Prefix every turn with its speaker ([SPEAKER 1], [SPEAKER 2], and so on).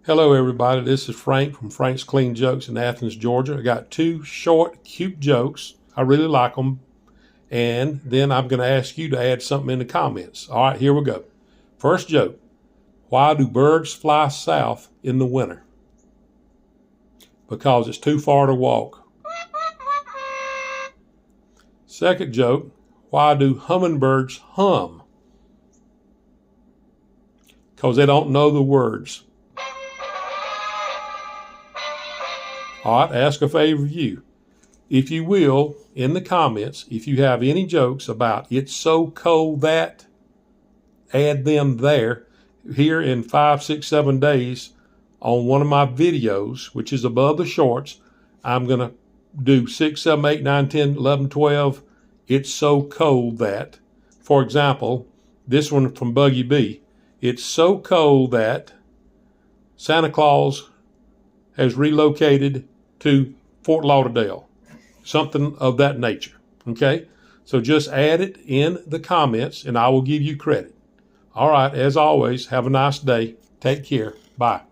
[SPEAKER 1] Hello everybody, this is Frank from Frank's Clean Jokes in Athens, Georgia. I got two short, cute jokes. I really like them. And then I'm going to ask you to add something in the comments. All right, here we go. First joke. Why do birds fly south in the winter? Because it's too far to walk. Second joke. Why do hummingbirds hum? Because they don't know the words. All right, ask a favor of you. If you will, in the comments, if you have any jokes about it's so cold that, add them there. Here in 5, 6, 7 days on one of my videos, which is above the shorts, I'm going to do 6, 7, 8, 9, 10, 11, 12. It's so cold that. For example, this one from Buggy B. It's so cold that Santa Claus has relocated to Fort Lauderdale. Something of that nature. Okay? So just add it in the comments and I will give you credit. All right, as always, have a nice day. Take care. Bye.